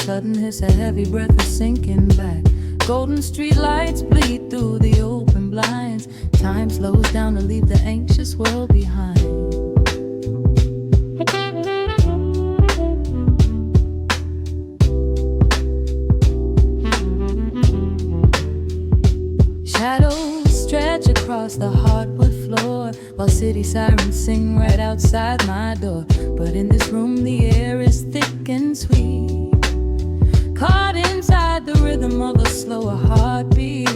sudden hiss, a heavy breath is sinking back. Golden street lights bleed through the open blinds. Time slows down to leave the anxious world behind. Shadows stretch across the hardwood floor, while city sirens sing right outside my door. But in this room the air is thick and sweet, caught inside the rhythm of a slower heartbeat.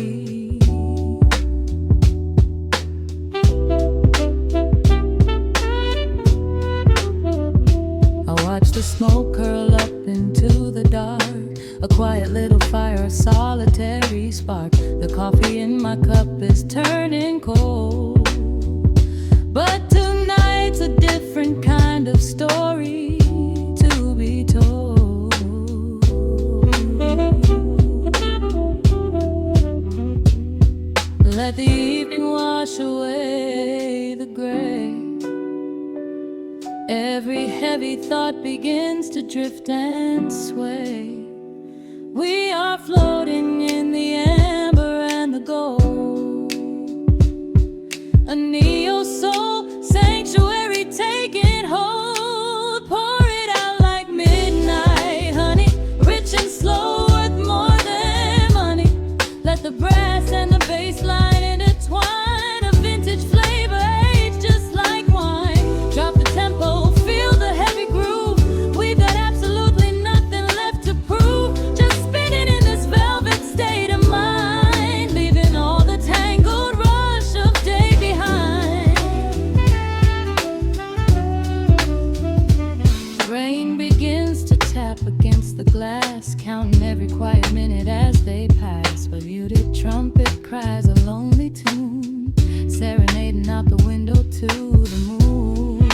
I watch the smoke curl up into the dark, a quiet little fire, a solitary spark. The coffee in my cup is turning cold, but tonight's a different kind of story to be told. Let the evening wash away the gray. Every heavy thought begins to drift and sway. We are floating in the amber and the gold, a neo-soul sanctuary taking hold. Pour it out like midnight honey, rich and slow, worth more than money. Let the brass and the bass line intertwine, a vintage flavor aged just like wine. Drop the tempo, feel the heavy groove. We've got absolutely nothing left to prove, just spinning in this velvet state of mind, leaving all the tangled rush of day behind. Rain begins to tap against the glass, counting every quiet minute as they pass. A muted trumpet cries a lonely tune, serenading out the window to the moon.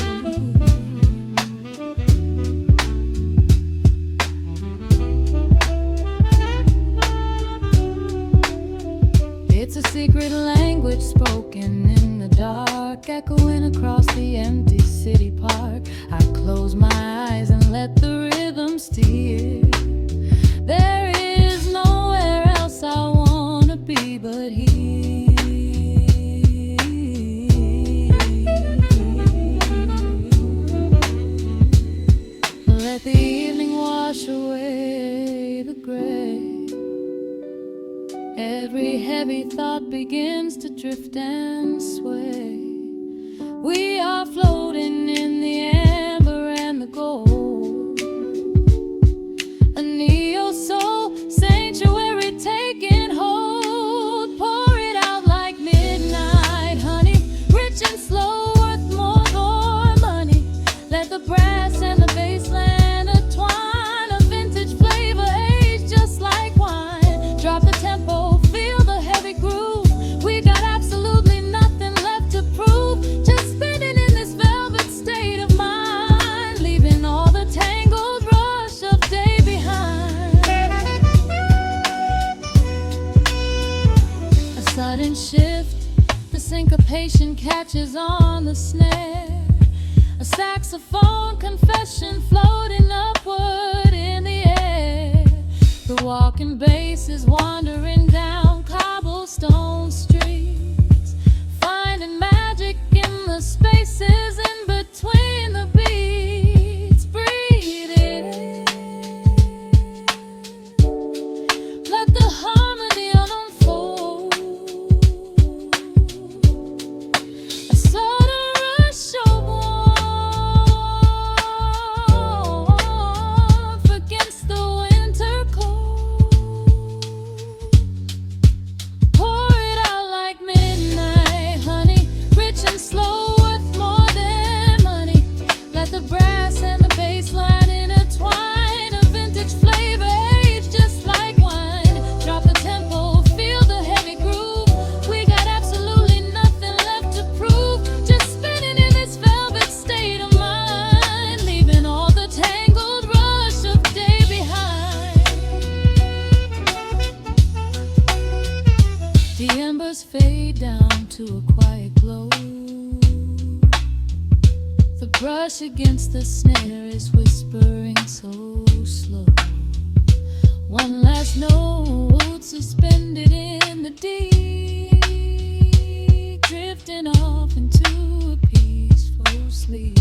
It's a secret language spoken in the dark, echoing across the empty city park. I close my eyes and let the rhythm steer. There is nowhere else I wanna be but here. Let the evening wash away the gray. Every heavy thought begins to drift and sway. We are floating in the amber and the gold, a neo-soul sanctuary taking hold. Pour it out like midnight honey, rich and slow, worth more than money. Let the brass and the bass line intertwine, a vintage flavor aged just like wine. Drop the tempo, feel the heavy groove. We got absolutely nothing left to prove, just spinning in this velvet state of mind, leaving all the tangled rush of day behind. A sudden shift, the syncopation catches on the snare. A saxophone confession floating upward in the air. The walking bass is wandering down cobblestone streets, finding magic in the spaces in between the beats. Breathe it in, let the harmony unfold. A sudden rush of warmth against the winter cold. Pour it out like midnight honey, rich and slow, worth more than money. Let the brass and the bass line intertwine, a vintage flavor aged just like wine. Drop the tempo, feel the heavy groove. We got absolutely nothing left to prove, just spinning in this velvet state of mind, leaving all the tangled rush of day behind. The embers fade down to a quiet glow. The brush against the snare is whispering so slow. One last note suspended in the deep, drifting off into a peaceful sleep.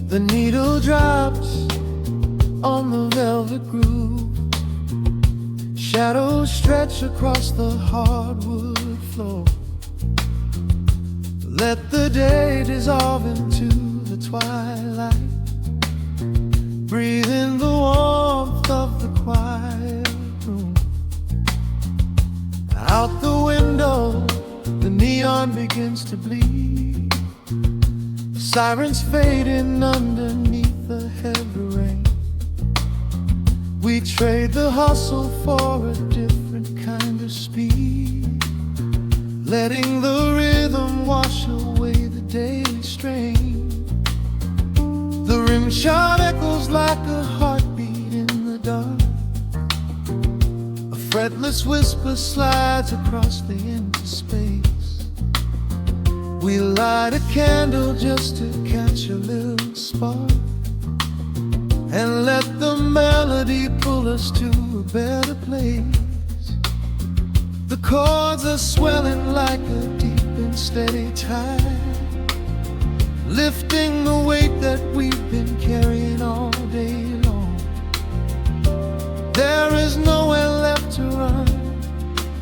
The needle drops on the velvet groove. Shadows stretch across the hardwood floor. Let the day dissolve into the twilight. Breathe in the warmth of the quiet room. Out the window, the neon begins to bleed. Sirens fading underneath the heavy rain. We trade the hustle for a different kind of speed, letting the rhythm wash away the daily strain. The rim shot echoes like a heartbeat in the dark. A fretless whisper slides across the empty space. We light a candle just to catch a little spark, and let the melody pull us to a better place. The chords are swelling like a deep and steady tide, lifting the weight that we've been carrying all day long. There is nowhere left to run,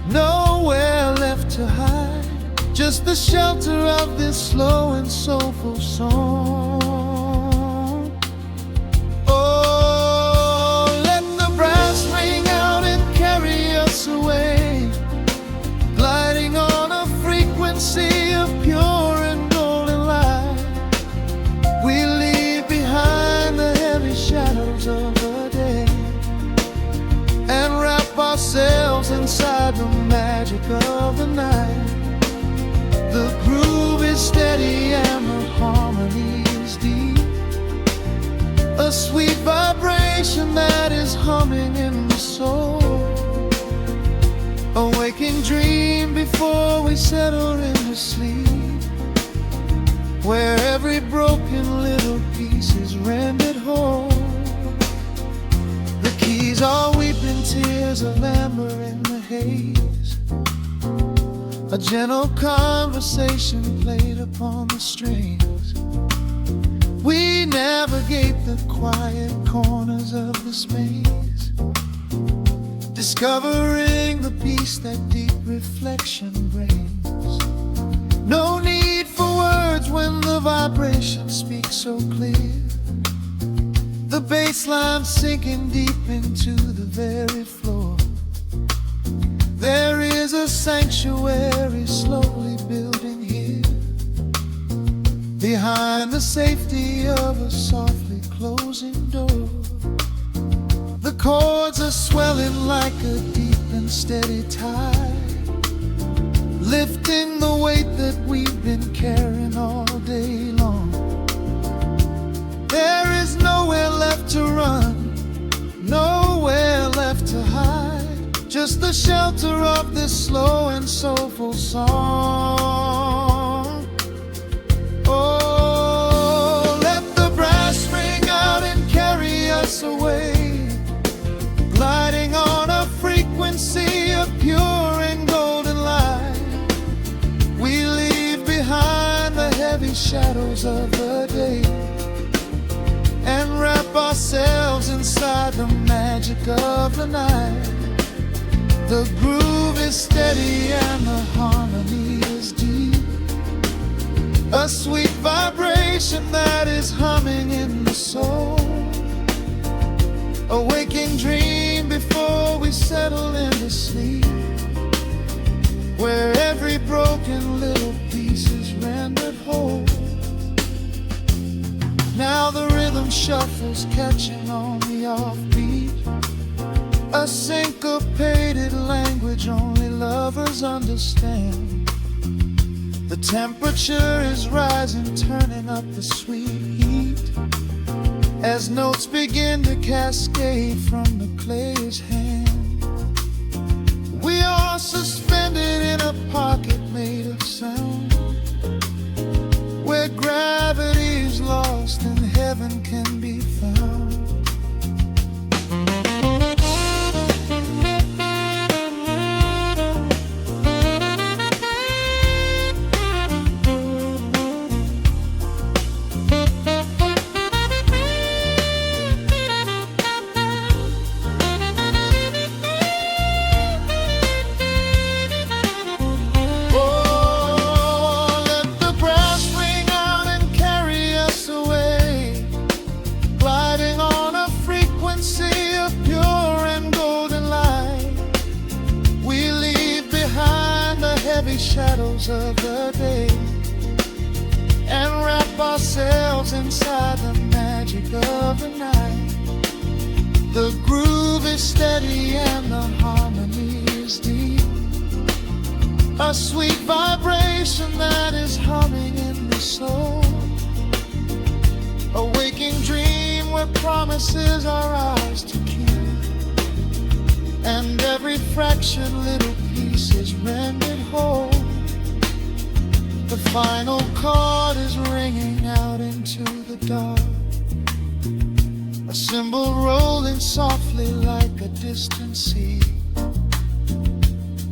nowhere left to hide. Just the shelter of this slow and soulful song. Oh, let the brass ring out and carry us away, gliding on a frequency of pure and golden light. We leave behind the heavy shadows of the day and wrap ourselves inside the magic of the night. The groove is steady and the harmony is deep, a sweet vibration that is humming in the soul. A waking dream before we settle into sleep, where every broken little piece is rendered whole. The keys are weeping tears of amber in the haze. A gentle conversation played upon the strings. We navigate the quiet corners of this maze, discovering the peace that deep reflection brings. No need for words when the vibration speaks so clear. The bass line sinking deep into the very floor. There is a sanctuary slowly building here, behind the safety of a softly closing door. The chords are swelling like a deep and steady tide, lifting the weight that we've been carrying all day long. There is nowhere left to run, nowhere left to hide. Just the shelter of this slow and soulful song. Oh, let the brass ring out and carry us away, gliding on a frequency of pure and golden light. We leave behind the heavy shadows of the day and wrap ourselves inside the magic of the night. The groove is steady and the harmony is deep, a sweet vibration that is humming in the soul, a waking dream before we settle into sleep, where every broken little piece is rendered whole. Now the rhythm shuffles, catching on the offbeat, a syncopated language only lovers understand. The temperature is rising, turning up the sweet heat, as notes begin to cascade from the clay's hand. We are suspended in a pocket made of sound, where gravity is lost and heaven can be found. Shadows of the day, and wrap ourselves inside the magic of the night. The groove is steady and the harmony is deep, a sweet vibration that is humming in the soul, a waking dream where promises are ours to keep, and every fractured little piece is rendered whole. The final chord is ringing out into the dark, a cymbal rolling softly like a distant sea.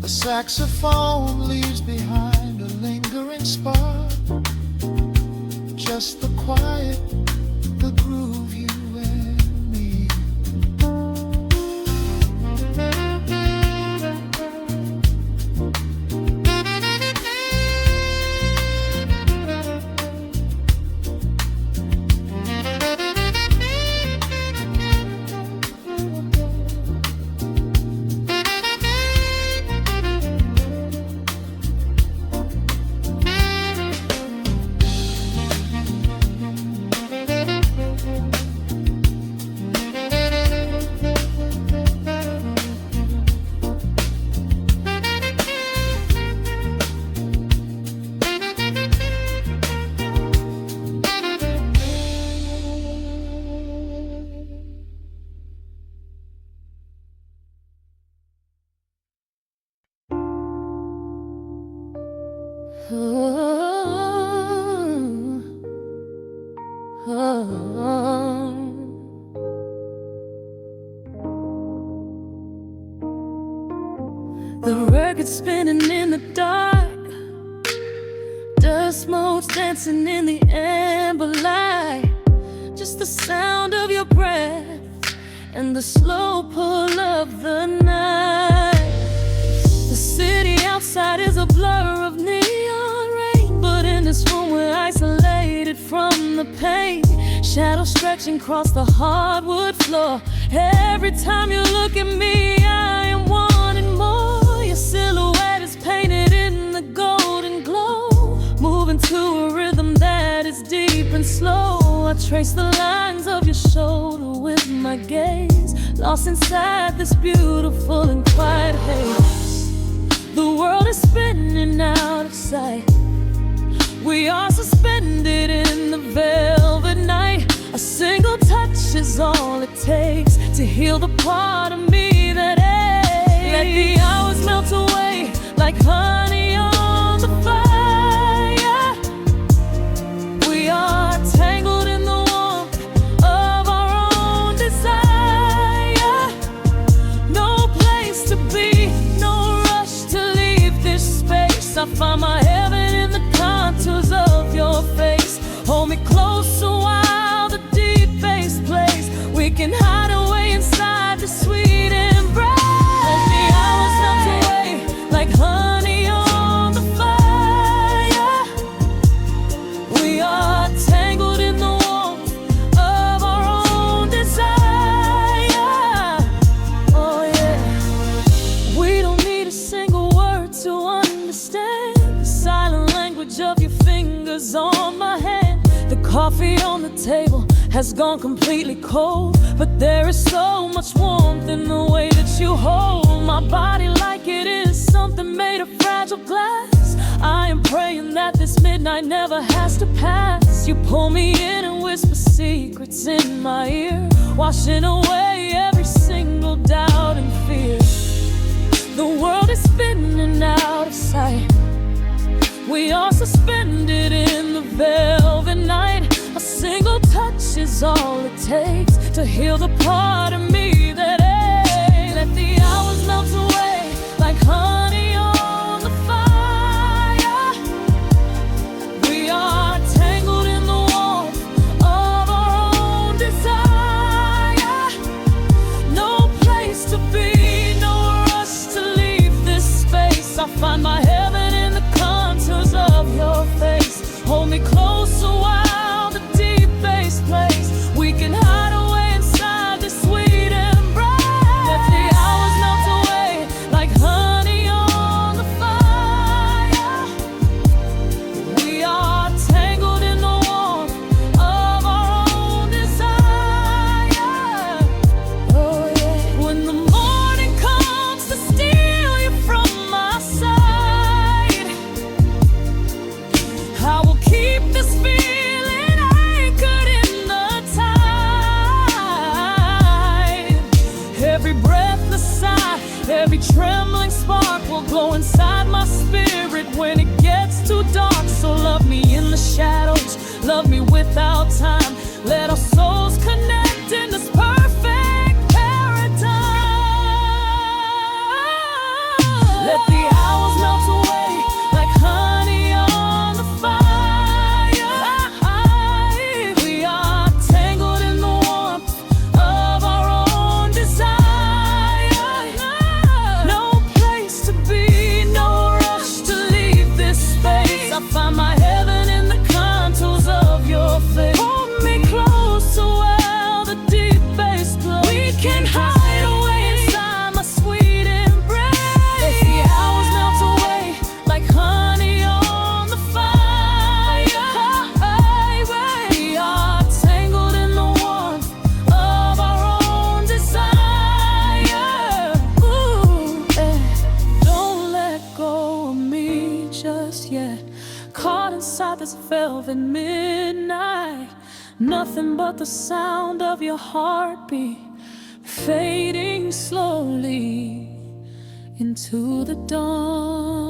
The saxophone leaves behind a lingering spark, just the quiet, the groove, you and me. The record spinning in the dark, dust motes dancing in the amber light. Just the sound of your breath and the slow pull of the night. The city outside is a blur of neon rain, but in this room we're isolated from the pain. Shadows stretching across the hardwood floor. Every time you look at me, I am wanting more. Your silhouette is painted in the golden glow, moving to a rhythm that is deep and slow. I trace the lines of your shoulder with my gaze, lost inside this beautiful and quiet haze. The world is spinning out of sight. We are suspended in the velvet night. A single touch is all it takes to heal the part of me that aches. Let the hours melt away like honey on the fire. We are tangled in the warmth of our own desire. No place to be, no rush to leave this space. I find my heaven in the contours of your face. Hold me closer while the deep bass plays. We can hide away inside the sweet embrace. Let the hours melt away like honey on the fire. has gone completely cold, but there is so much warmth in the way that you hold my body like it is something made of fragile glass. I am praying that this midnight never has to pass. You pull me in and whisper secrets in my ear, washing away every single doubt and fear. The world is spinning out of sight. We are suspended in the velvet night. A single touch is all it takes to heal the part of me that aches. Let the hours melt away like honey on the fire. We are tangled in the warmth of our own desire. No place to be, no rush to leave this space. I find my heaven in the contours of your face. Hold me closer while the deep bass plays. We can hide away inside this sweet embrace. Let the hours melt away like honey on the fire. We are tangled in the warmth of our own desire. Oh yeah. When the morning comes to steal you from my side, I will keep this feeling anchored in the tide. Every breathless sigh, every trembling spark will glow inside my spirit when it gets too dark. So love me in the shadows, love me without time. Let our souls connect in this perfect paradise. Let the hours melt away like honey on the fire. We are tangled in the warmth of our own desire. No place to be, no rush to leave this space. I find my heaven in the contours of your face. Hold me close while the deep bass plays. We can hide away inside my sweet embrace. Let the hours melt away like honey on the fire. We are tangled in the warmth of our own desire. Ooh, don't let go of me just yet. Caught inside this velvet midnight. Nothing but the sound of your heartbeat fading slowly into the dawn.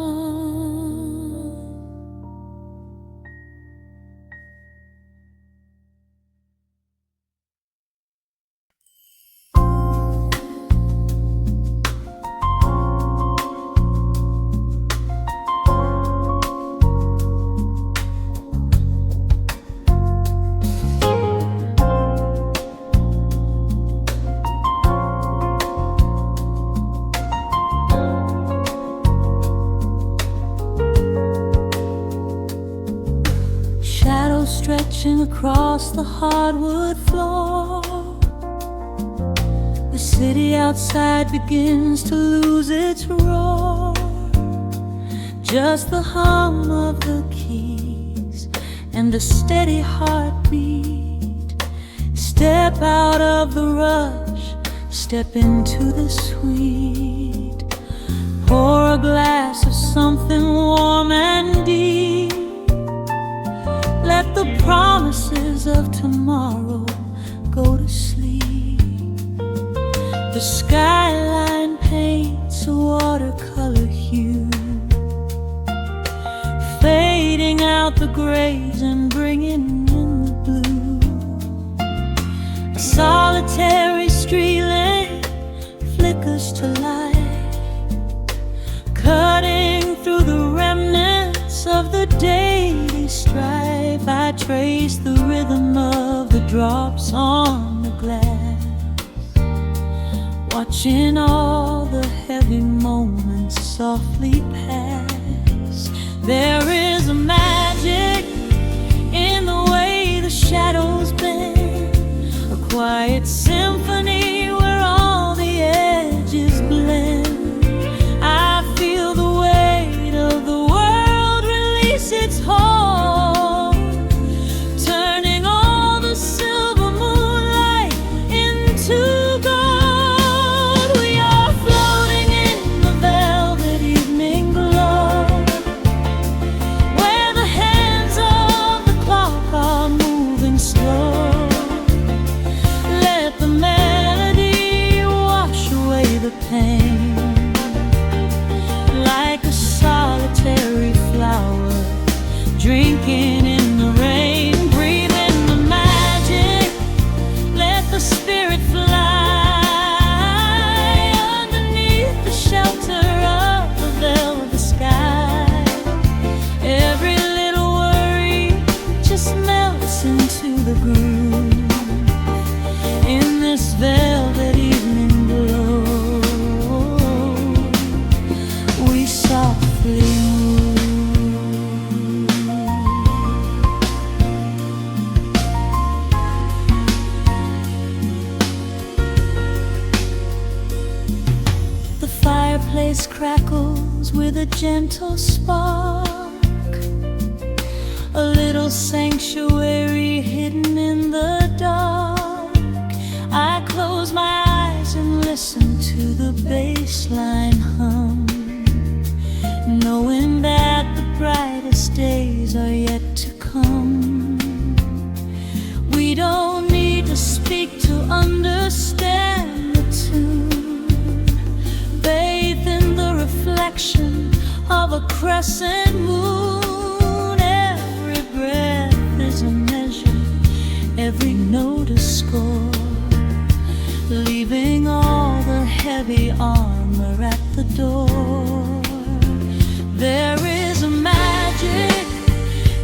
Shadows stretching across the hardwood floor. The city outside begins to lose its roar. Just the hum of the keys and a steady heartbeat. Step out of the rush, step into the sweet. Pour a glass of something warm and deep. Let the promises of tomorrow go to sleep. The skyline paints a watercolor hue, fading out the grays and bringing in the blue. A solitary street lamp flickers to life, cutting through the remnants of the daily strife. I trace the rhythm of the drops on the glass, watching all the heavy moments softly pass. There is a magic in the way the shadows bend, a quiet symphony where all the edges blend. I feel the weight of the world release its hold, turning all the silver moonlight fireplace crackles with a gentle spark, a little sanctuary hidden in the dark. I close my eyes and listen to the bass line hum, knowing that the brightest days are yet to come. We don't need to speak to understand the tune, bathed in the reflection of a crescent moon. Every breath is a measure, every note a score, leaving all the heavy armor at the door. There is a magic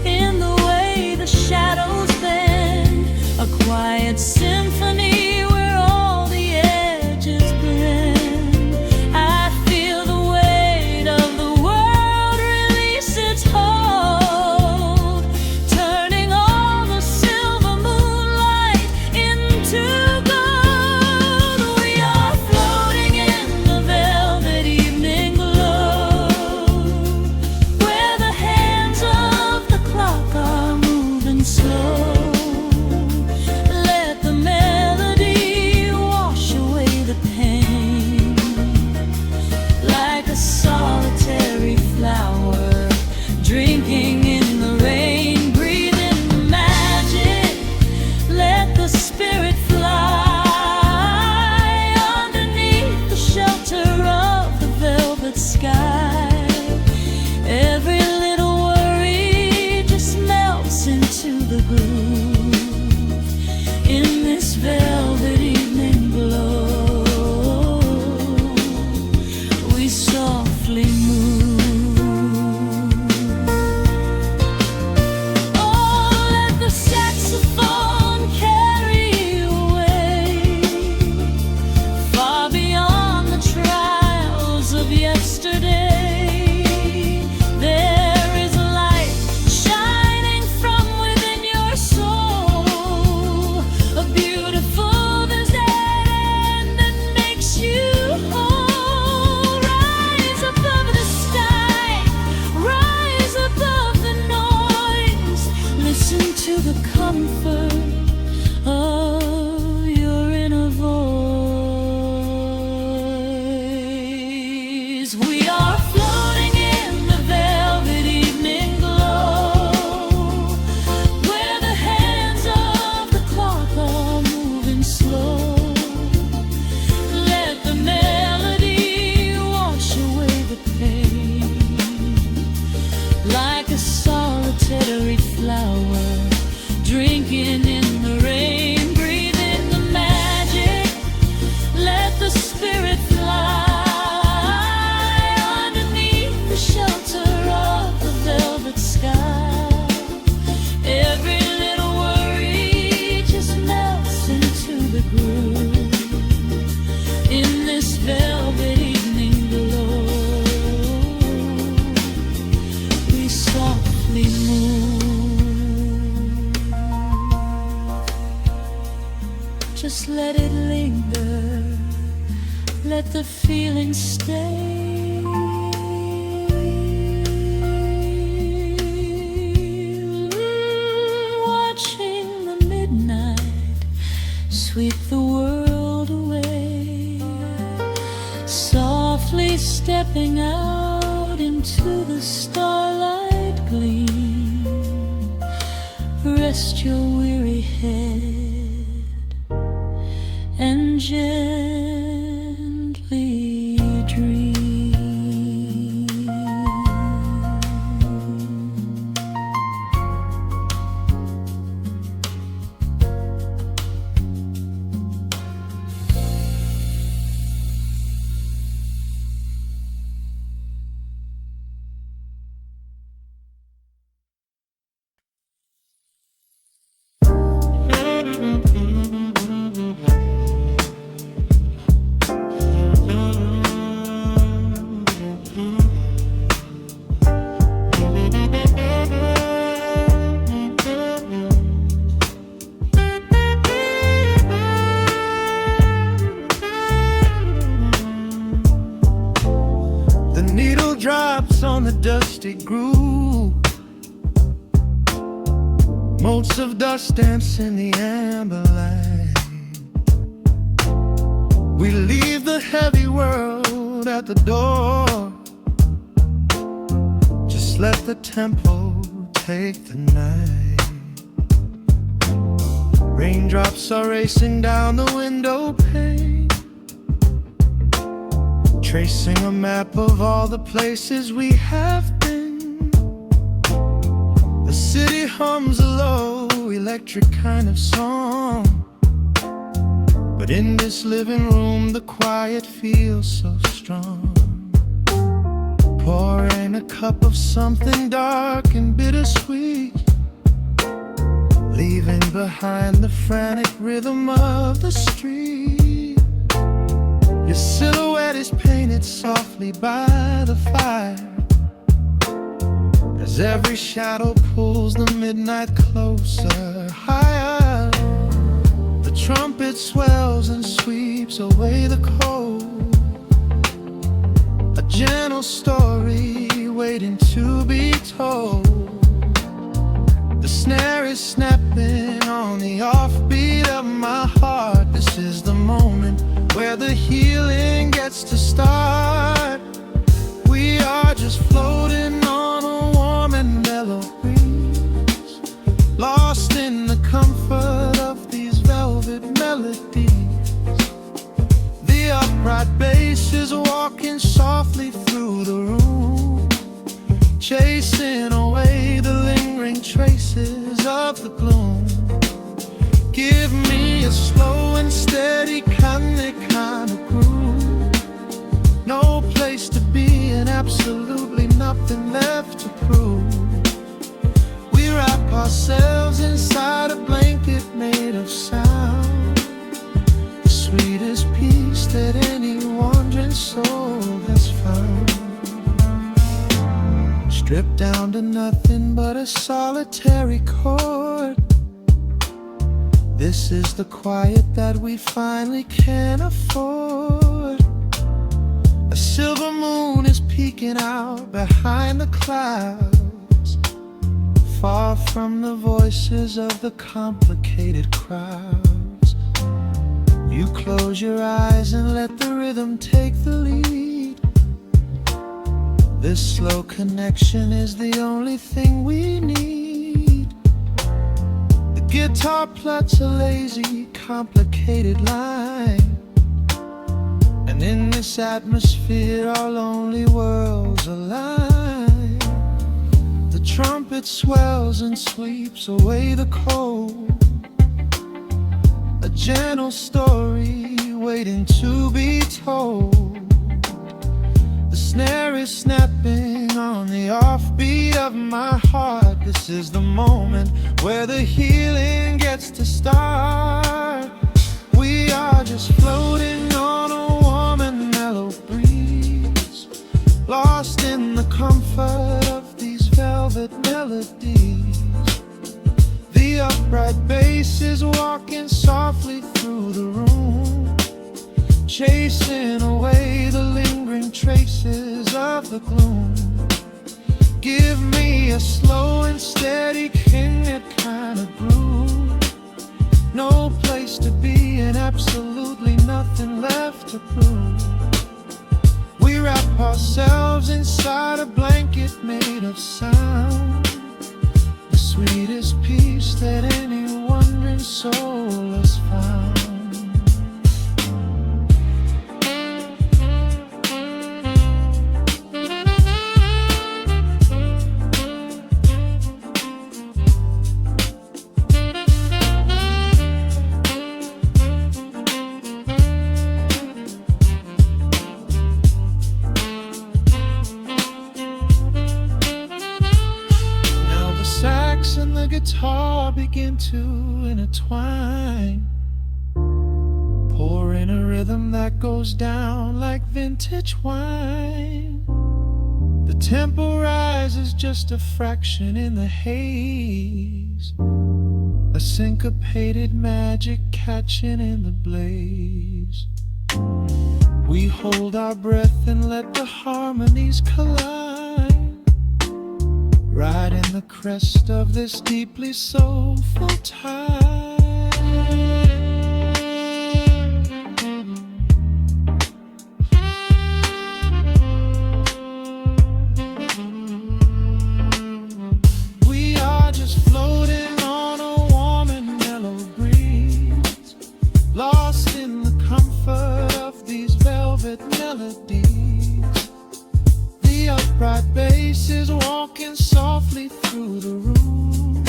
in the way the shadows bend, a quiet symphony where all the edges blend. I feel the weight of the world release its hold, turning all the silver moonlight into gold. We are floating in the velvet evening glow, where the hands of the clock are moving slow. Let the melody wash away the pain, like a solitary flower drinking in the rain. Breathe in the magic, let the spirit fly underneath the shelter of the velvet sky. Every little worry just melts into the groove in this velvet evening glow. We softly move. Oh, let the saxophone carry you away, far beyond the trials of yesterday. There is a light shining from within your soul, a beautiful vision that makes you whole. Rise above the sky, rise above the noise, listen to the comfort of your inner voice. We are floating in the velvet evening glow, where the hands of the clock are moving slow. Let the melody wash away the pain, like a solitary flower drinking in the rain. Breathe in the magic, let the spirit fly underneath the shelter of the velvet sky. Every little worry just melts into the groove in this velvet evening glow. We softly move. Just let it linger, let the feeling stay. Watching the midnight sweep the world away, softly stepping out into the starlight gleam. Rest your weary head and gently dream. raindrops on the dusty groove, motes of dust dance in the amber light. We leave the heavy world at the door, just let the tempo take the night. Raindrops are racing down the window pane, tracing a map of all the places we have been. The city hums a low, electric kind of song, but in this living room the quiet feels so strong. Pouring a cup of something dark and bittersweet, leaving behind the frantic rhythm of the street. Your silhouette is painted softly by the fire, as every shadow pulls the midnight closer, higher. The trumpet swells and sweeps away the cold, a gentle story waiting to be told. The snare is snapping on the offbeat of my heart. This is the moment where the healing gets to start. We are just floating on a warm and mellow breeze, lost in the comfort of these velvet melodies. The upright bass is walking softly through the room, chasing away the lingering traces of the gloom. Give me a slow and steady kind of groove, no place to be and absolutely nothing left to prove. We wrap ourselves inside a blanket made of sound, the sweetest peace that any wandering soul has found. Stripped down to nothing but a solitary chord, this is the quiet that we finally can afford. A silver moon is peeking out behind the clouds, far from the voices of the complicated crowds. You close your eyes and let the rhythm take the lead. This slow connection is the only thing we need. The guitar plucks a lazy, complicated line, and in this atmosphere our lonely worlds align. The trumpet swells and sweeps away the cold, a gentle story waiting to be told. The snare is snapping on the offbeat of my heart. This is the moment where the healing gets to start. We are just floating on a warm and mellow breeze, lost in the comfort of these velvet melodies. The upright bass is walking softly through the room, chasing away the lingering traces of the gloom. Give me a slow and steady kind of groove, no place to be and absolutely nothing left to prove. We wrap ourselves inside a blanket made of sound, the sweetest peace that any wandering soul has found. And the guitar begin to intertwine, pouring a rhythm that goes down like vintage wine. The tempo rises just a fraction in the haze, a syncopated magic catching in the blaze. We hold our breath and let the harmonies collide, right in the crest of this deeply soulful tide. We are just floating on a warm and mellow breeze, lost in the comfort of these velvet melodies. The upright bass is walking softly through the room,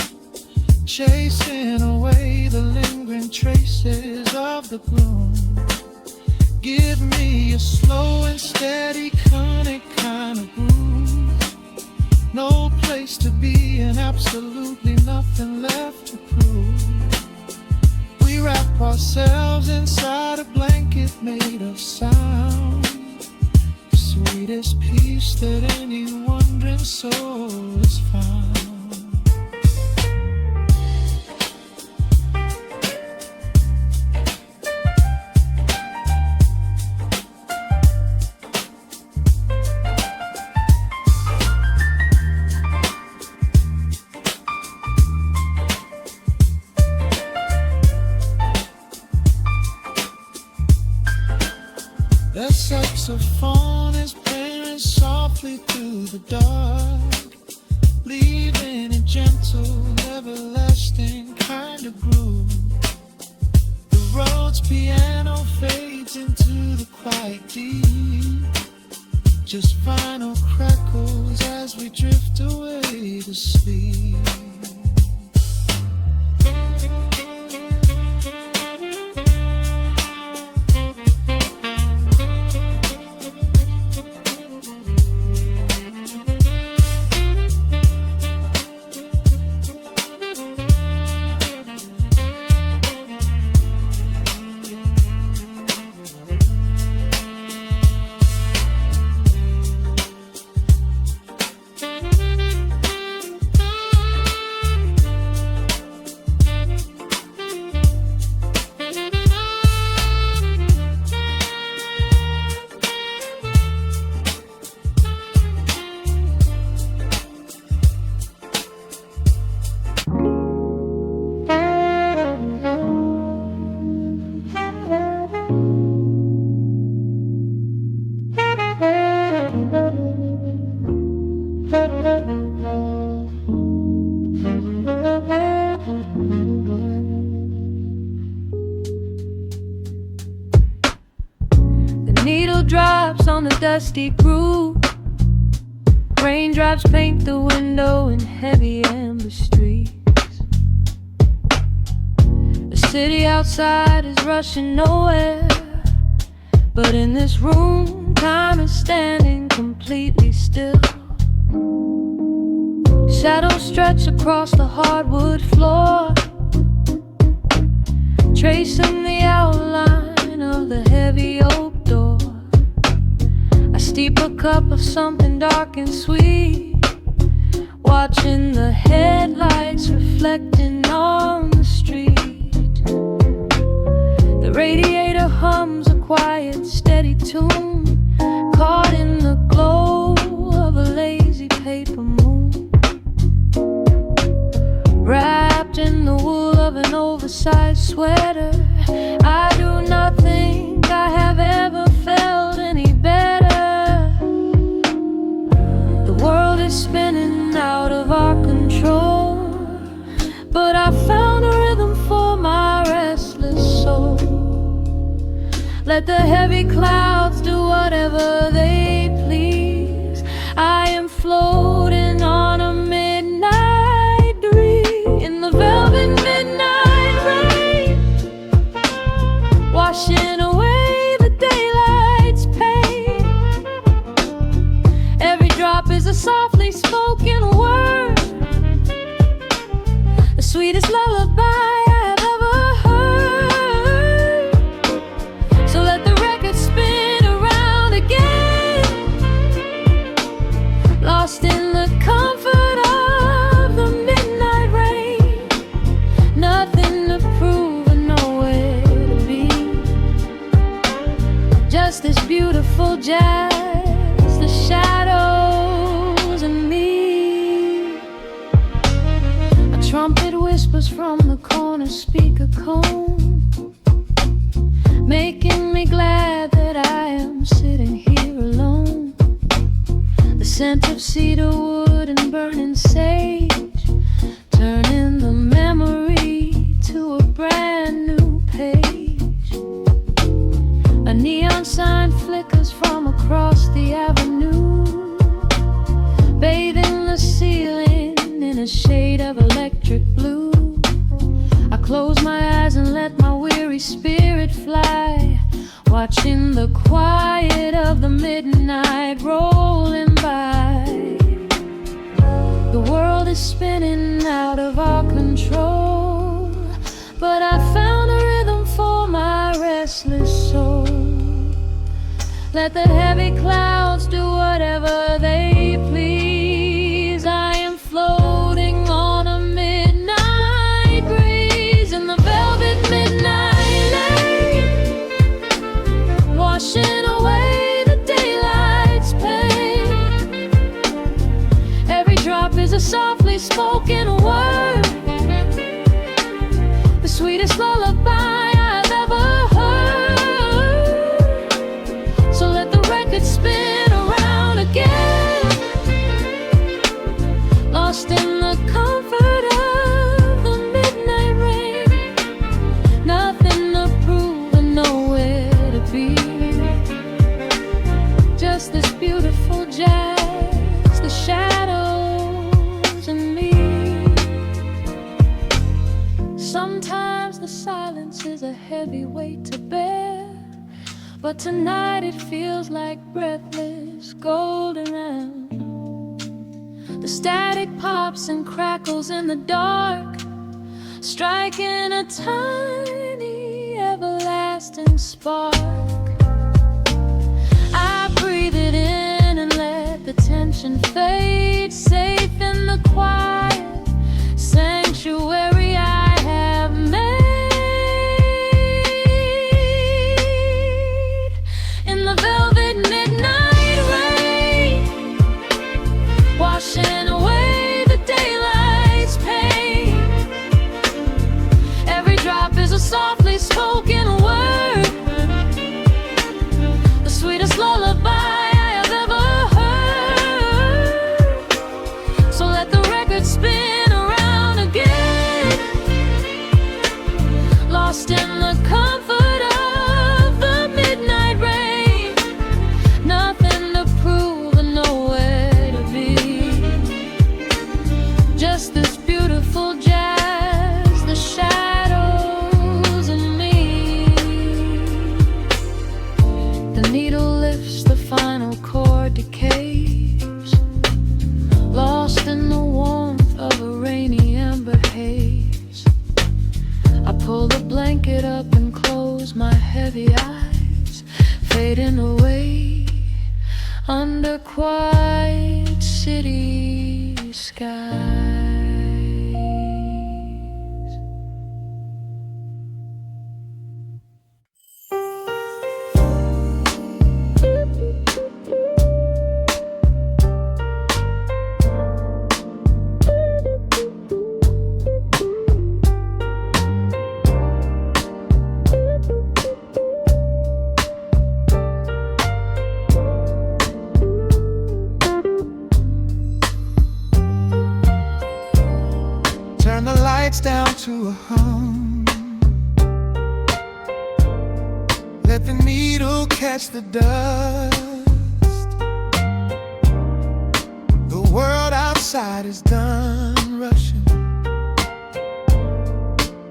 chasing away the lingering traces of the gloom. Give me a slow and steady conic kind of groove, no place to be and absolutely nothing left to prove. We wrap ourselves inside a blanket made of sound, the sweetest peace that any wandering soul has found. The saxophone is playing softly through the dark, leaving a gentle, everlasting kind of groove. The road's piano fades into the quiet deep, just final crackles as we drift away to sleep. Needle drops on the dusty groove, raindrops paint the window in heavy amber streaks. The city outside is rushing nowhere, but in this room time is standing completely still. Shadows stretch across the hardwood floor, tracing the outline of the heavy oak door. I steep a cup of something dark and sweet, watching the headlights reflecting on the street. The radiator hums a quiet, steady tune, caught in the glow of a lazy paper moon. Wrapped in the wool of an oversized sweater, I do not think I have ever felt any better. The world is spinning out of our control, but I found a rhythm for my restless soul. Let the heavy clouds do whatever they please. I am floating on a midnight breeze in the velvet midnight rain, washing away the daylight's pain. Every drop is a softly spoken word, the sweetest lullaby I have ever heard. So let the record spin around again, lost in the comfort of the midnight rain. Nothing to prove and nowhere to be, Just this beautiful jazz, the shadows and me. A trumpet whispers from the corner speaker cone, making me glad that I am sitting here alone. The scent of cedar wood and burning sage, turning the memory to a brand new page. A neon sign flickers from across the avenue, bathing the ceiling in a shade of electric blue. I close my eyes and let my weary spirit fly, watching the quiet of the midnight rolling by. The world is spinning out of our control, but I found a rhythm for my restless soul. Let the heavy clouds do whatever they please. I am floating on a midnight breeze in the velvet midnight lane, washing away the daylight's pain. Every drop is a softly spoken word, the sweetest lullaby I've ever heard. So let the record spin around again, lost in the comfort of the midnight rain. Nothing to prove and nowhere to be. Just this beautiful jazz, the shadows and me. Sometimes the silence is a heavy weight to bear, but tonight it feels like breathless golden round. The static pops and crackles in the dark, striking a tiny everlasting spark. I breathe it in and let the tension fade, safe in the quiet sanctuary I have made. In the velvet midnight rain, washing away the daylight's pain. Every drop is a softly spoken word, the sweetest lullaby I have ever heard. So let the record spin around again, lost in the comfort of the midnight rain. Nothing to prove and nowhere to be. Just this beautiful jazz, the shadows and me. The needle lifts, the final chord decays, lost in the warmth of a rainy amber haze. I pull the blanket up and close my heavy eyes, fading away under quiet city skies. Turn the lights down to a hum, let the needle catch the dust. The world outside is done rushing,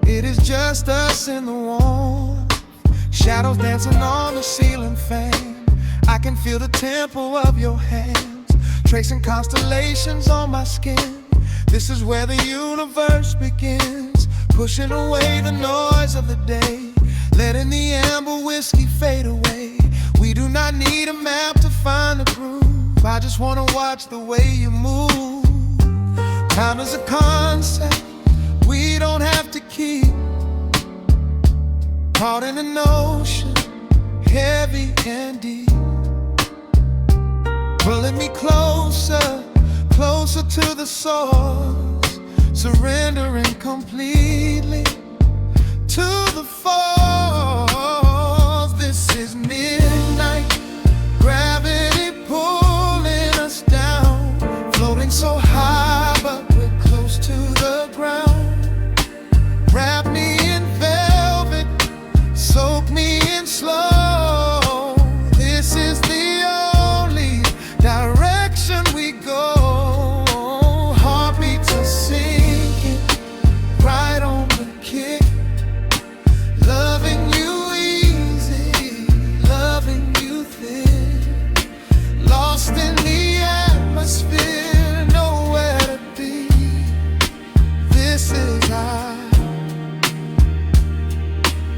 it is just us in the warmth. Shadows dancing on the ceiling fan, I can feel the tempo of your hands, tracing constellations on my skin. This is where the universe begins, pushing away the noise of the day, letting the amber whiskey fade away. We do not need a map to find the groove, I just wanna watch the way you move. Time is a concept we don't have to keep, caught in an ocean, heavy and deep, pulling me closer, closer to the source, surrendering completely to the force. This is midnight gravity pulling us down, floating so high but we're close to the ground. Wrap me in velvet, soak me in slow. This is the only direction we go. Heartbeats are sinking, right on the kick. Loving you easy, loving you thin. Lost in the atmosphere, nowhere to be. This is our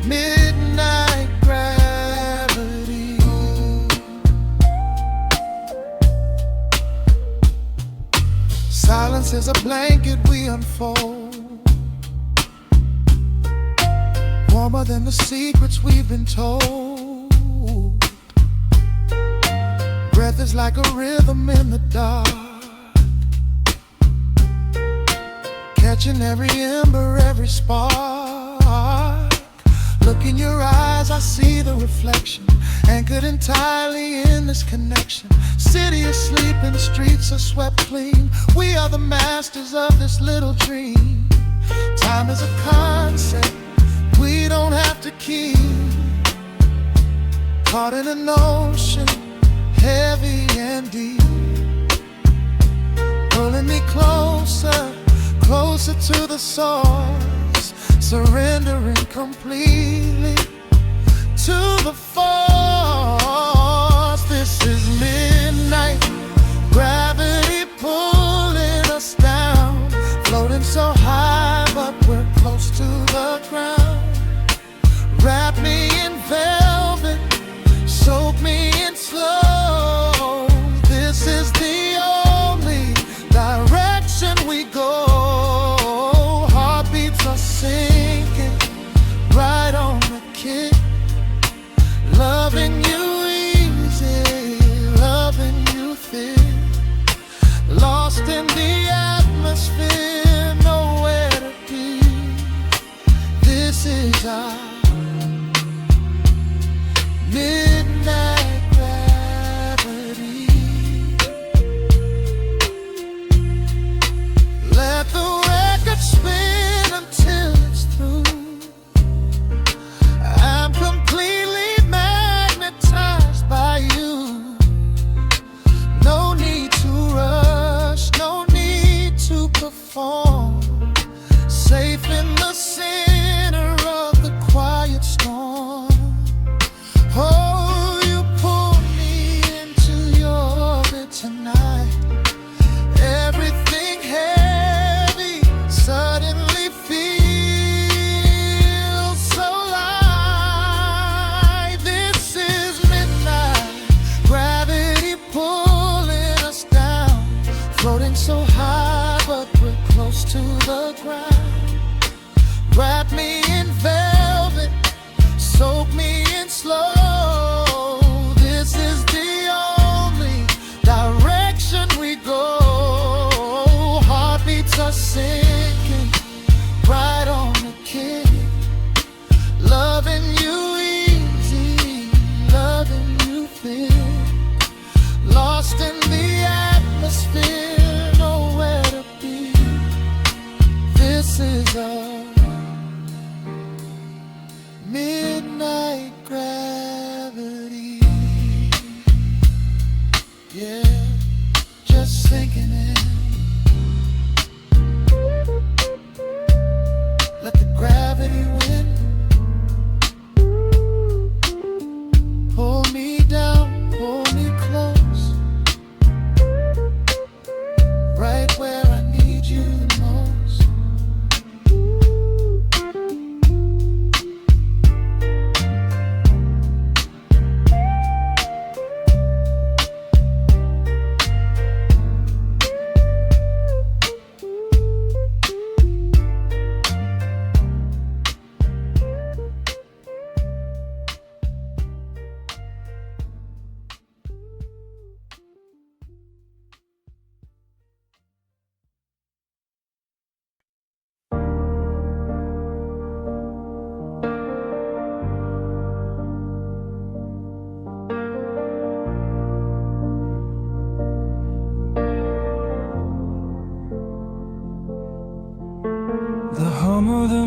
midnight gravity. Silence is a blanket we unfold, warmer than the secrets we've been told. Breath is like a rhythm in the dark, catching every ember, every spark. Look in your eyes, I see the reflection, anchored entirely in this connection. City is sleeping, streets are swept clean. We are the masters of this little dream. Time is a concept we don't have to keep. Caught in an ocean, heavy and deep, pulling me closer, closer to the source, surrendering completely to the force. This is midnight gravity pulling us down, floating so high but we're close to the ground. Wrap me in velvet, soak me in slow. This is the only direction we go. Heartbeats are sinking, right on the kick. Loving you easy, loving you thin. Lost in the atmosphere, nowhere to be. This is our midnight gravity. Let the record spin until it's through. I'm completely magnetized by you. No need to rush, no need to perform. Safe in the center of the quiet storm. Oh, you pull me into your orbit tonight. Everything heavy suddenly feels so light. This is midnight gravity pulling us down, floating so high but we're close to the ground. Wrap me in velvet, soak me in slow. This is the only direction we go. Heartbeats are sinking, right on the kick. Loving you easy, loving you thin. Lost in the atmosphere, nowhere to be. This is our midnight gravity. Yeah, just sinking in. Let the gravity win. Pull me down, pull me close, right where I need you the most.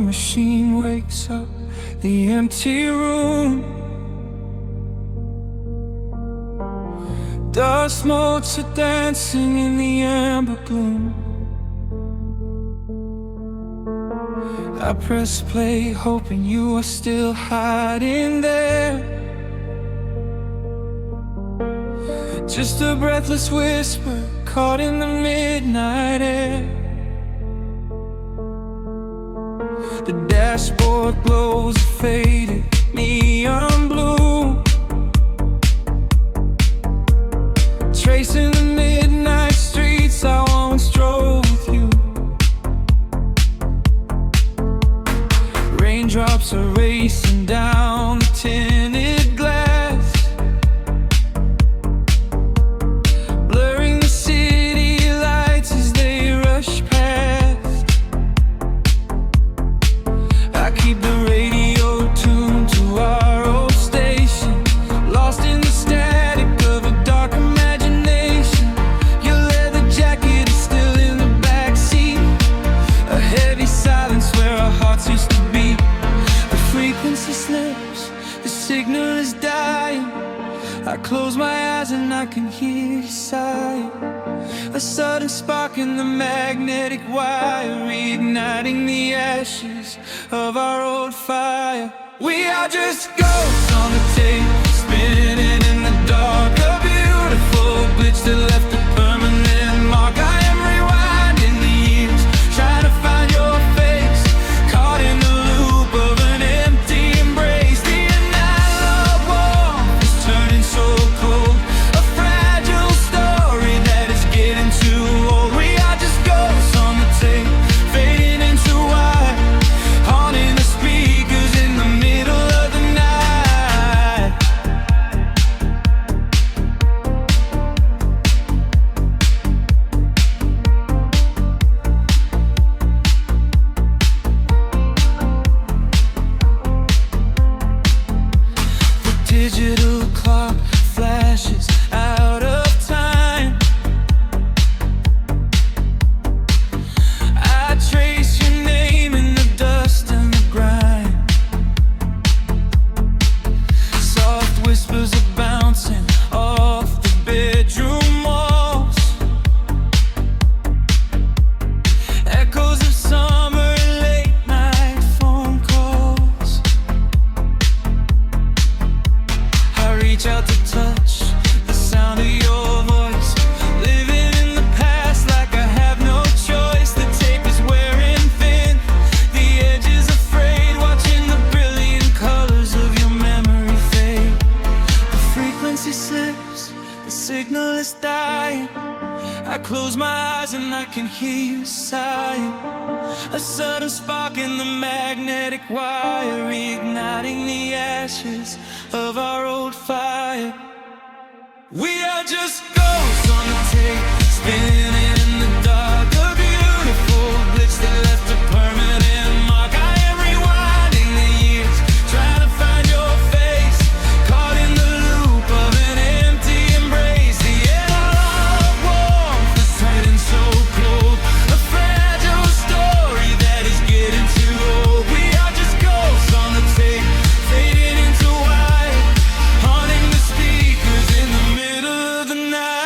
machine wakes up the empty room. Dust motes are dancing in the amber gloom. I press play, hoping you are still hiding there. Just a breathless whisper caught in the midnight air. The dashboard glows a faded neon blue, tracing the midnight streets I once drove with you. Raindrops are racing down the tinted glass, blurring the city lights as they rush past. I keep the radio tuned to our old station, lost in the static of a dark imagination. Your leather jacket is still in the backseat, a heavy silence where our hearts used to beat. The frequency slips, the signal is dying. I close my eyes and I can hear you sighing. A sudden spark in the magnetic wire, reigniting the ashes of our old fire. We are just ghosts on the tape, spinning in the dark. A beautiful glitch that left a permanent mark. I am rewinding the years, trying to find your face, caught in the loop of an empty embrace. The analog warmth is turning so cold, a fragile story that is getting too old. We are just ghosts on the tape, fading into white, haunting the speakers in the middle of the night. The digital clock flashes out of time. I trace your name in the dust and the grime. Soft whispers are bouncing off the bedroom walls, echoes of summer late night phone calls. I reach out to touch the sound of your voice, living in the past like I have no choice. The tape is wearing thin, the edge is afraid, watching the brilliant colors of your memory fade. The frequency slips, the signal is dying. I close my eyes and I can hear you sighing. A sudden spark in the magnetic wire, reigniting the ashes of our old fire. We are just ghosts on the tape, spinning in the dark. A beautiful glitch that left a permanent mark. I am rewinding the years, trying to find your face, caught in the loop of an empty embrace. The analog warmth is turning so cold, a fragile story that is getting too old. We are just ghosts on the tape, fading into white, haunting the speakers in the middle of the night.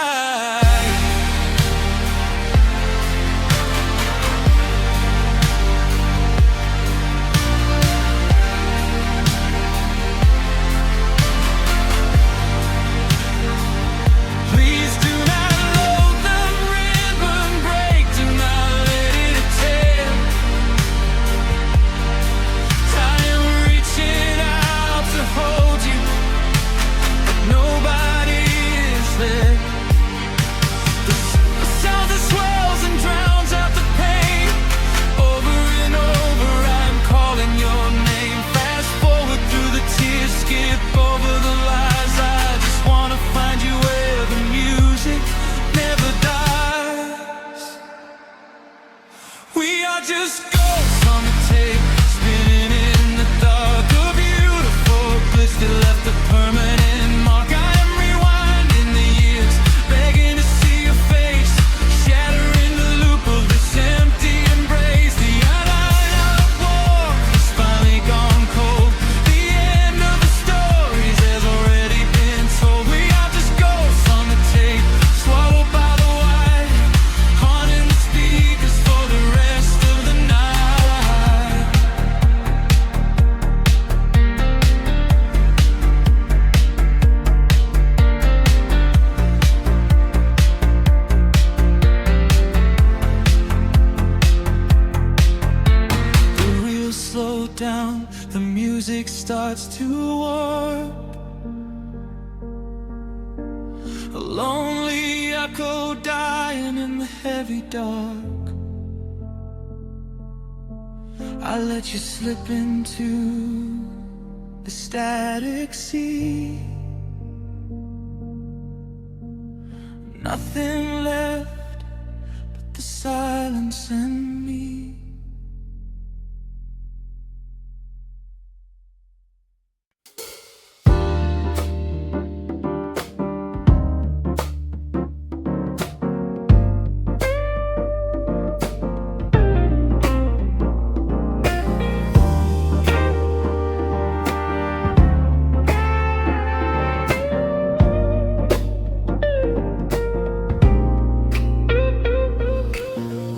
music starts to warp, a lonely echo dying in the heavy dark. I let you slip into the static sea. Nothing left but the silence and me.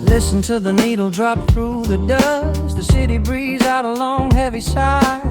Listen to the needle drop through the dust. The city breathes out a long heavy sigh.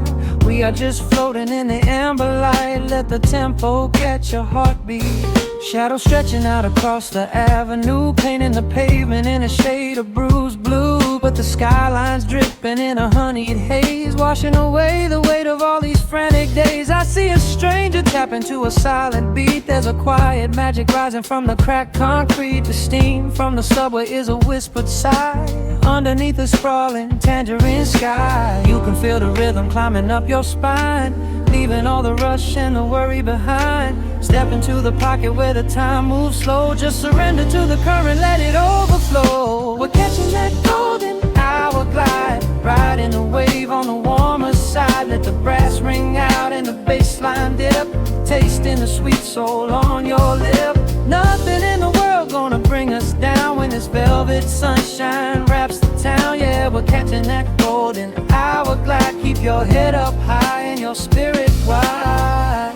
We are just floating in the amber light. Let the tempo catch your heartbeat. Shadows stretching out across the avenue, painting the pavement in a shade of bruised blue. But the skyline's dripping in a honeyed haze, washing away the weight of all these frantic days. I see a stranger tap into a silent beat. There's a quiet magic rising from the cracked concrete. The steam from the subway is a whispered sigh underneath the sprawling tangerine sky. You can feel the rhythm climbing up your spine, leaving all the rush and the worry behind. Step into the pocket where the time moves slow. Just surrender to the current, let it overflow. We're catching that golden hour glide, riding the wave on the warmer side. Let the brass ring out and the bass line dip, tasting the sweet soul on your lip. Nothing in the world gonna bring us down when this velvet sunshine wraps the town. Yeah, we're catching that golden hour glide. Keep your head up high and your spirit wide.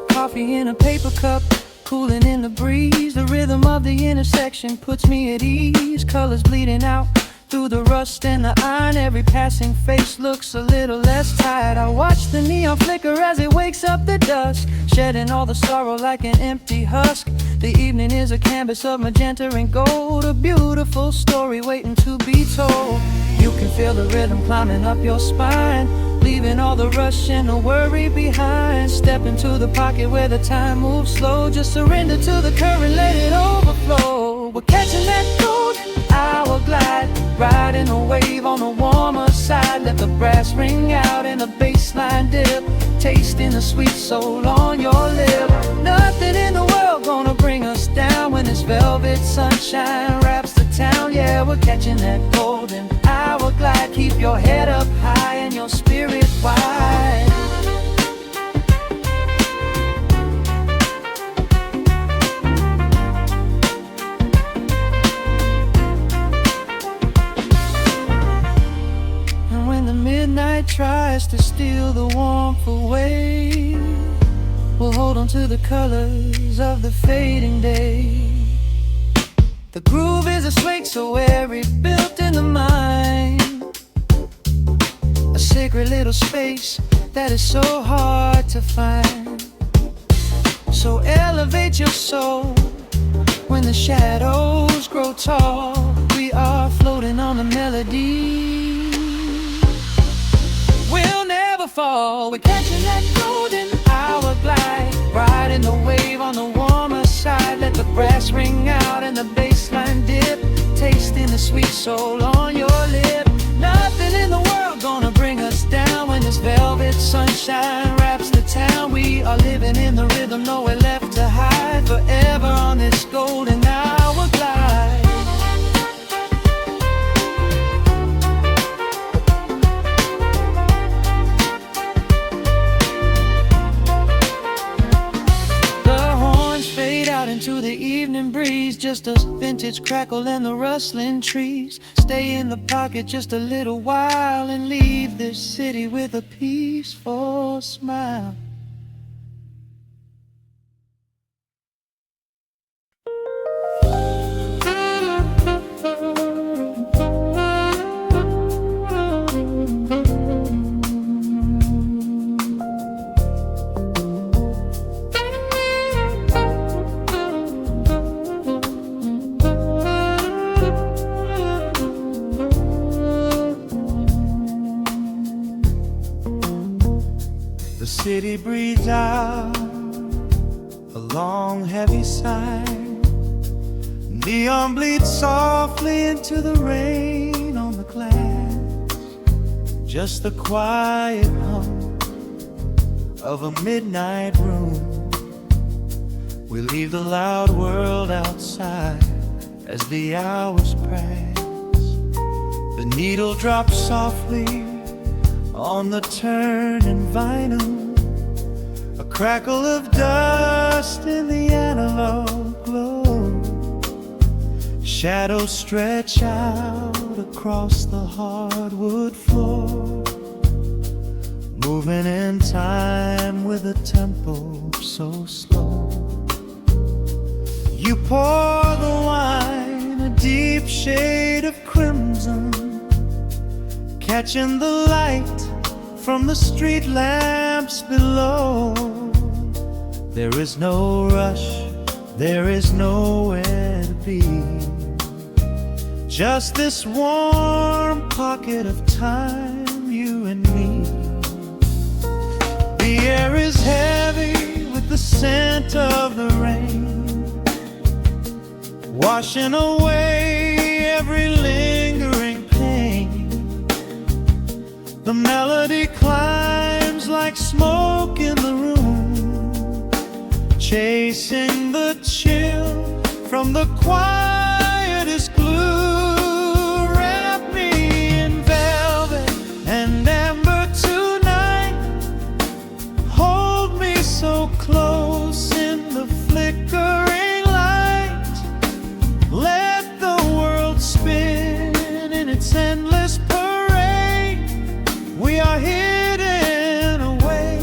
Coffee in a paper cup, cooling in the breeze. The rhythm of the intersection puts me at ease. Colors bleeding out through the rust and the iron. Every passing face looks a little less tired. I watch the neon flicker as it wakes up the dusk, shedding all the sorrow like an empty husk. The evening is a canvas of magenta and gold, a beautiful story waiting to be told. You can feel the rhythm climbing up your spine, leaving all the rush and the worry behind. Step into the pocket where the time moves slow. Just surrender to the current, let it overflow. We're catching that golden hour glide, riding a wave on the warmer side. Let the brass ring out and the bass line dip, tasting the sweet soul on your lip. Nothing in the world gonna bring us down when this velvet sunshine wraps the town. Yeah, we're catching that golden hour glide. Keep your head up high and your spirit wide. And when the midnight tries to steal the warmth away, we'll hold on to the colors of the fading day. The groove is a swing so airy, built in the mind, a sacred little space that is so hard to find. So elevate your soul when the shadows grow tall. We are floating on the melody, we'll never fall. We're catching that golden hour glide, riding the wave on the warmer side. Let the brass ring out and the bass line dip, tasting the sweet soul on your lip. Nothing in the world gonna bring us down when this velvet sunshine wraps the town. We are living in the rhythm, nowhere left to hide, forever on this golden hour glide. Into the evening breeze, just a vintage crackle and the rustling trees. Stay in the pocket just a little while and leave this city with a peaceful smile. a long heavy sigh. Neon bleeds softly into the rain on the glass. Just the quiet hum of a midnight room. We leave the loud world outside as the hours pass. The needle drops softly on the turning vinyl. A crackle of dust in the analog glow. Shadows stretch out across the hardwood floor, moving in time with a tempo so slow. You pour the wine, a deep shade of crimson, catching the light from the street lamps below. There is no rush, there is nowhere to be. Just this warm pocket of time, you and me. The air is heavy with the scent of the rain, washing away every lingering pain. The melody climbs like smoke in the room, chasing the chill from the quietest glue. Wrap me in velvet and amber tonight. Hold me so close in the flickering light. Let the world spin in its endless parade. We are hidden away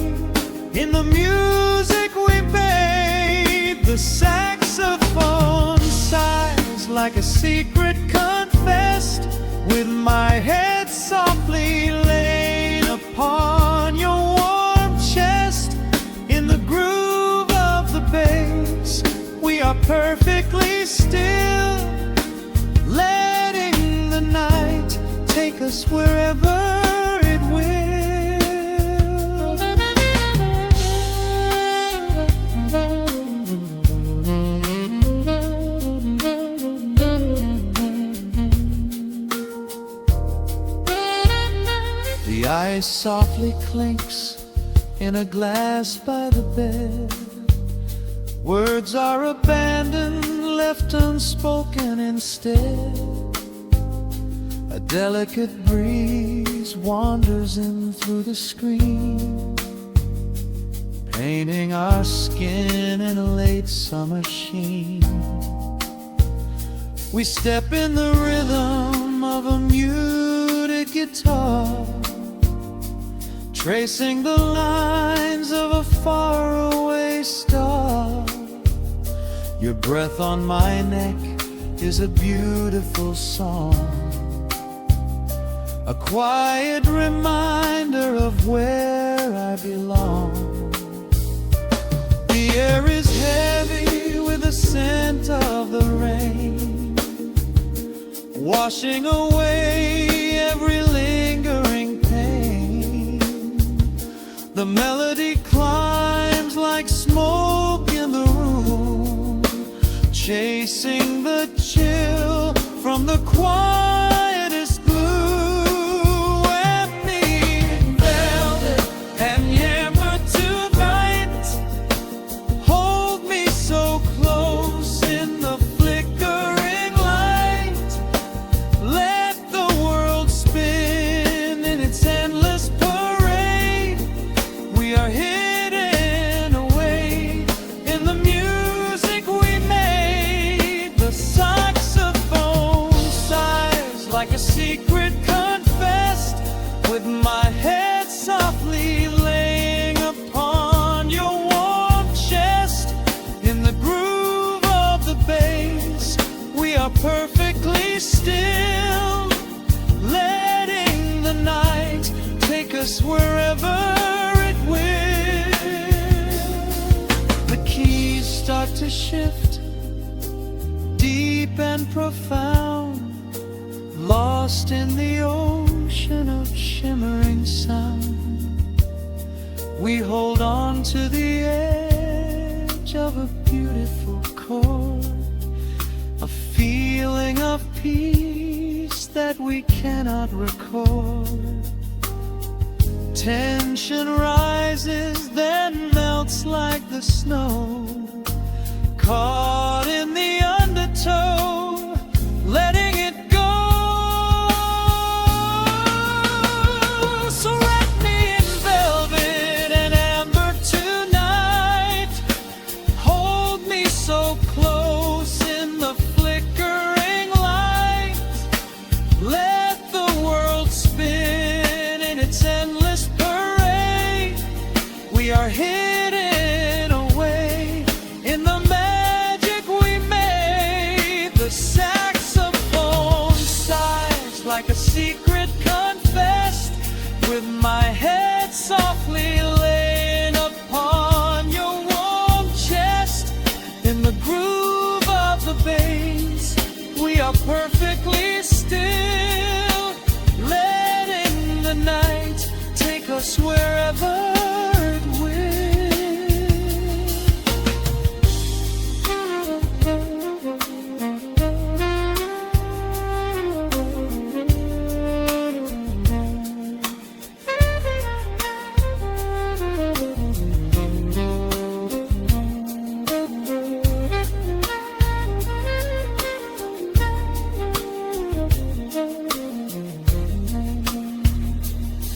in the music we made. The saxophone sighs like a secret confessed, with my head softly laid upon your warm chest. In the groove of the bass, we are perfectly still, letting the night take us wherever it will. The ice softly clinks in a glass by the bed. Words are abandoned, left unspoken instead. A delicate breeze wanders in through the screen, painting our skin in a late summer sheen. We step in the rhythm of a muted guitar, tracing the lines of a faraway star. Your breath on my neck is a beautiful song, a quiet reminder of where I belong. The air is heavy with the scent of the rain, washing away every lingering pain. The melody climbs like smoke in the room, chasing the chill from the quietest glue. Wrap me in velvet and yammer tonight. Hold me so close in the flickering light. Let the world spin in its endless parade. We are hidden away in the music we made. The saxophone sighs like a secret confessed, with my head softly laying upon your warm chest. In the groove of the bass, we are perfectly still, letting the night take us wherever it will. The keys start to shift, deep and profound, lost in the ocean of shimmering sound. We hold on to the edge of a a beautiful chord, a feeling of peace that we cannot record. Tension rises, then melts like the snow, caught in the undertow, letting it go. So wrap me in velvet and amber tonight, hold me so close in the flickering light, let the world spin in its endless parade. We are hidden away in the magic we made. The saxophone sighs like a secret confessed, with my head softly laying upon your warm chest. In the groove of the bass, we are perfectly still, letting the night take us wherever it will.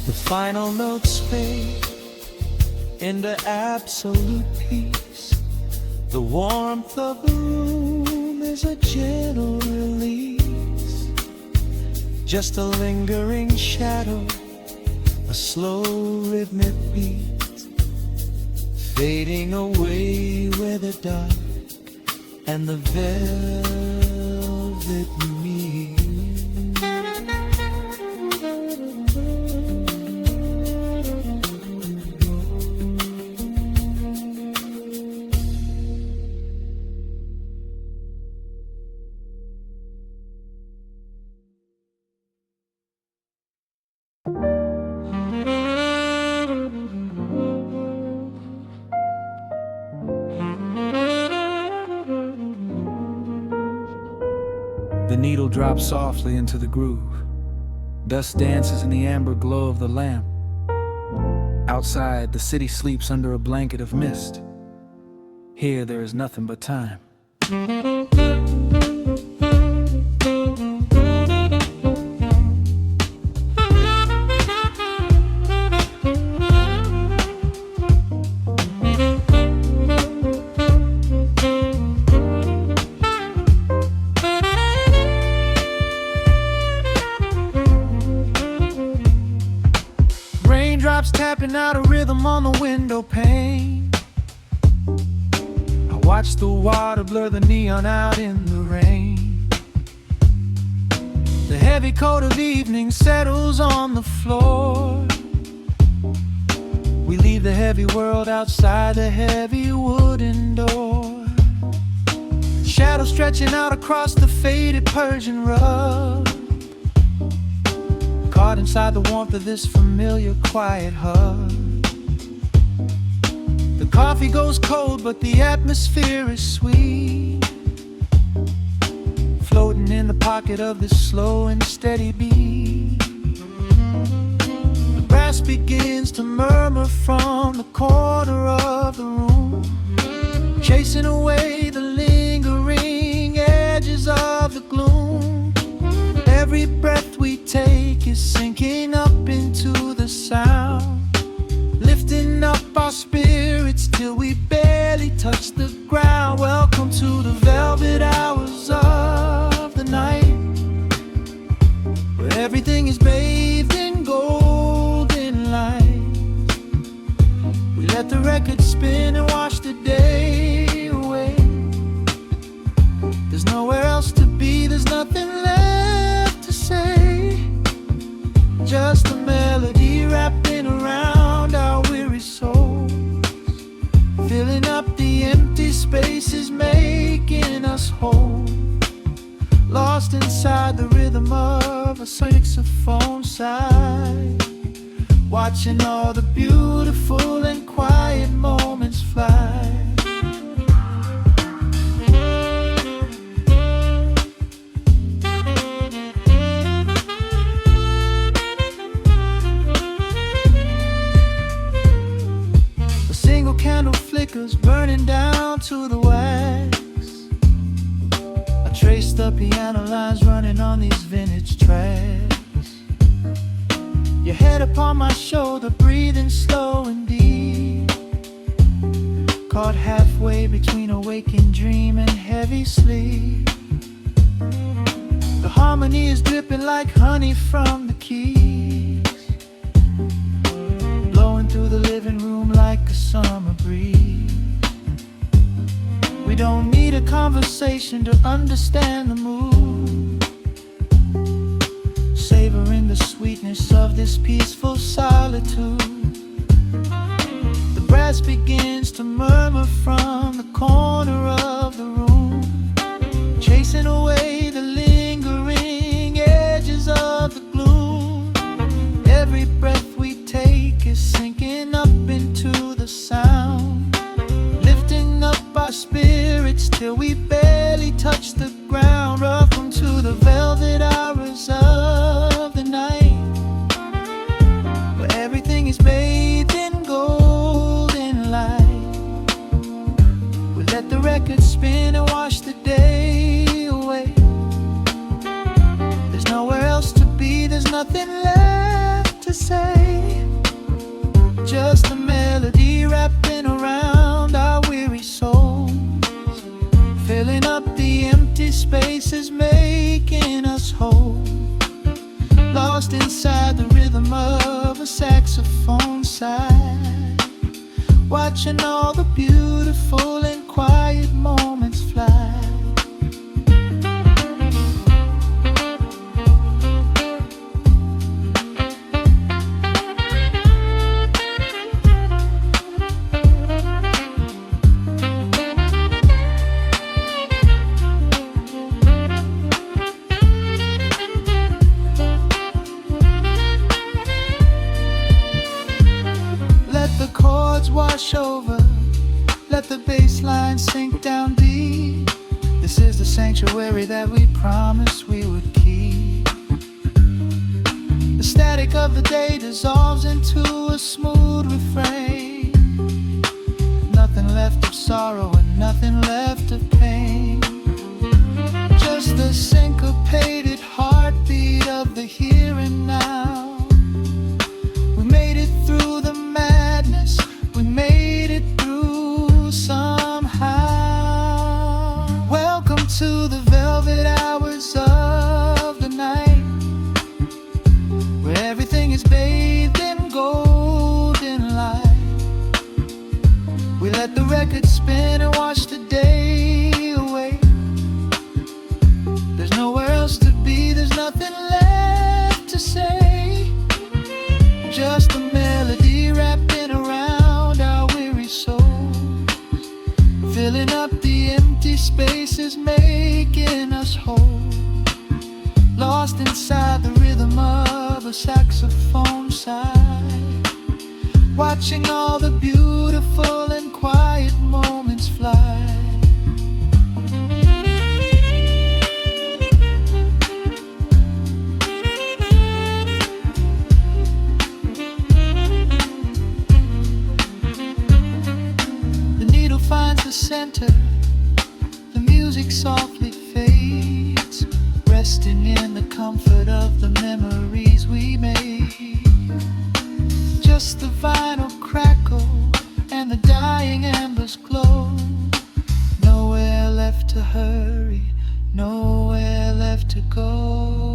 The final notes fade into absolute peace. The warmth of the room is a gentle release, just a lingering shadow, a slow rhythmic beat, fading away where the dark and the velvet meet. The needle drops softly into the groove. Dust dances in the amber glow of the lamp. Outside, the city sleeps under a blanket of mist. Here, there is nothing but time. Raindrops tapping out a rhythm on the window pane. I watch the water blur the neon out in the rain. The heavy coat of evening settles on the floor. We leave the heavy world outside the heavy wooden door. Shadows stretching out across the faded Persian rug, caught inside the warmth of this familiar quiet hug. The coffee goes cold, but the atmosphere is sweet, floating in the pocket of this slow and steady beat. The brass begins to murmur from the corner of the room, chasing away the lingering edges of the gloom. Every breath we take is sinking up into the sound, lifting up our spirits till we barely touch the ground. Welcome to the velvet hours of the night, where everything is bathed in golden light. We let the record spin and wash the day away. There's nowhere else to be, there's nothing left to say, just a melody wrapping around our weary souls, filling up the empty spaces, making us whole. Lost inside the rhythm of a saxophone sigh, watching all the beautiful and quiet moments fly. going down to the wax. I trace the piano lines running on these vintage tracks. Your head upon my shoulder, breathing slow and deep, caught halfway between a waking dream and heavy sleep. The harmony is dripping like honey from the keys, blowing through the living room like a summer breeze. We don't need a conversation to understand the mood, savoring the sweetness of this peaceful solitude. The brass begins to murmur from the corner of the room, chasing away the lingering edges of the gloom. Every breath we take is sinking up into the sound, lifting up our spirits till we barely touch the ground. Welcome to the velvet hours of the night, where everything is bathed in golden light. We let the record spin and wash the day away. There's nowhere else to be, there's nothing left to say. Just a melody wrapping around our weary souls, filling up the empty spaces, making us whole. Lost inside the rhythm of a saxophone sigh, watching all the beautiful and quiet moments fly. Wash over, let the bass line sink down deep. This is the sanctuary that we promised we would keep. The static of the day dissolves into a smooth refrain. Nothing left of sorrow and nothing left of pain, just the syncopated heartbeat of the here and now. We made it through the madness, we made it through somehow. Welcome to the velvet hours of the night, where everything is bathed in golden light. We let the record spin and wash the day away. There's nowhere else to be, there's nothing left to say. Just a melody wrapping around our weary souls, filling up the empty spaces, making us whole. Lost inside the rhythm of a saxophone sigh, watching all the beautiful and quiet moments fly. Finds the center, the music softly fades, resting in the comfort of the memories we made. Just the vinyl crackle and the dying embers glow. Nowhere left to hurry, nowhere left to go.